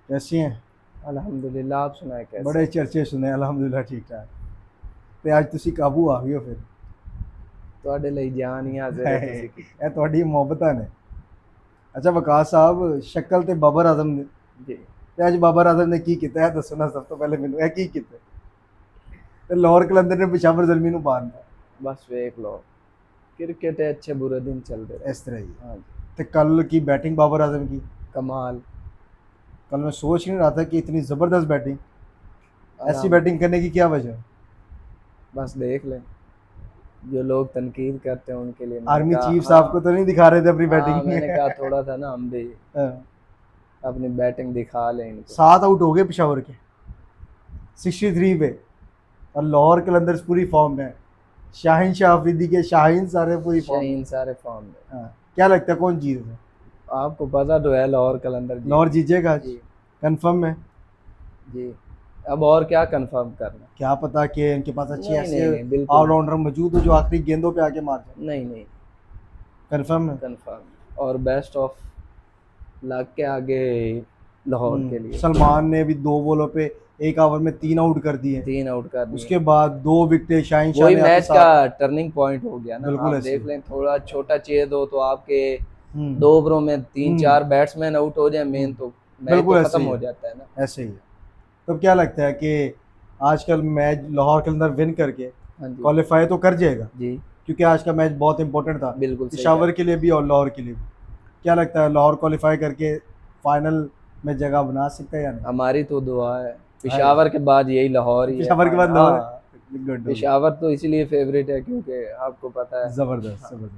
कैसी हैं? अल्हम्दुलिल्लाह, आप सुनाए कैसे? बड़े चर्चे सुने, अल्हम्दुलिल्लाह ठीक ठाक। ਤੇ ਅੱਜ ਤੁਸੀਂ ਕਾਬੂ ਆ ਗਏ ਹੋ ਫਿਰ। ਤੁਹਾਡੇ ਲਈ ਜਾਨ ਹੀ ਹਾਜ਼ਰ ਹੈ, ਤੁਸੀਂ ਕੀ? ਇਹ ਤੁਹਾਡੀ ਮੁਹੱਬਤਾਂ ਨੇ। ਅੱਛਾ ਵਕਾਸ ਸਾਹਿਬ, ਸ਼ਕਲ ਤੇ ਬਾਬਰ ਆਜ਼ਮ ਨੇ, ਜੀ। ਤੇ ਅੱਜ ਬਾਬਰ ਆਜ਼ਮ ਨੇ ਕੀ ਕੀਤਾ ਹੈ ਦੱਸੋ ਨਾ, ਸਭ ਤੋਂ ਪਹਿਲੇ ਮੈਨੂੰ ਇਹ ਕੀ ਕੀਤਾ ਤੇ ਲਾਹੌਰ ਕਲੰਦਰ ਨੇ ਪਿਸ਼ਾਵਰ ਜ਼ਲਮੀ ਨੂੰ ਬਾਂਧਤਾ। बस देख लो, क्रिकेट है, अच्छे बुरे दिन चल रहे थे। ਇਸ ਤਰ੍ਹਾਂ ਹੀ हाँ जी। ਤੇ ਕੱਲ की बैटिंग बाबर आजम की, कमाल। कल मैं सोच नहीं रहा था कि इतनी ज़बरदस्त बैटिंग, ऐसी आराम। बैटिंग करने की क्या वजह। बस देख लें, जो लोग तनकीद करते हैं उनके लिए मैंने आर्मी कहा चीफ साहब को हाँ। तो नहीं दिखा रहे थे अपनी हाँ, बैटिंग मैंने कहा थोड़ा सा ना हम भी हाँ। अपनी बैटिंग दिखा लें इनको। 7 आउट हो गए पिशावर के 63 पे, और लाहौर कलंदर्स पूरी फॉर्म में है। शाहीन शाह अफरीदी के शाहीन सारे पूरी फॉर्म में। शाहीन सारे फॉर्म में। हाँ। क्या लगता है कौन जीत है? आपको पता तो है लाहौर कलंदर जी। लाहौर जीतेगा जी। कंफर्म है? जी। अब और क्या कंफर्म करना। क्या पता कि इनके पास अच्छे नहीं, ऐसे नहीं, नहीं, बिल्कुल ऑलराउंडर मौजूद हो जो आखिरी गेंदों पे आके मार जाए। नहीं, नहीं, कंफर्म है? कंफर्म। और बेस्ट ऑफ लक के आगे लाहौर के लिए। सलमान ने भी 2 बॉलों पे 1 ओवर में 3 आउट कर दिए। 3 आउट कर दिए। उसके बाद 2 विकेटें शाहीन शाह वही ने आके मैच का टर्निंग पॉइंट हो गया ना। बिल्कुल आप ऐसे देख ही। लें, थोड़ा छोटा चेज हो तो आपके 2 हम्म, ओवरों में 3-4 बैट्समैन आउट हो जाए, मेन तो मैच बिल्कुल तो ऐसे खत्म ही हो है। जाता है ना। ऐसे ही है। तो क्या लगता है कि आजकल मैच लाहौर के अंदर विन करके हाँ जी। क्वालिफाई तो कर जाएगा, जी, क्योंकि आज का मैच बहुत इंपॉर्टेंट था बिल्कुल सही पिशावर कहा। के लिए भी और लाहौर के लिए भी। क्या लगता है लाहौर क्वालिफाई करके फाइनल में जगह बना सकता है या नहीं? हमारी तो दुआ है, पिशावर के बाद यही लाहौर ही है। पिशावर के बाद लाहौर है? हाँ, गुड, पिशावर तो इसलिए फेवरेट है क्योंकि आपको पता है जबरदस्त जबरदस्त।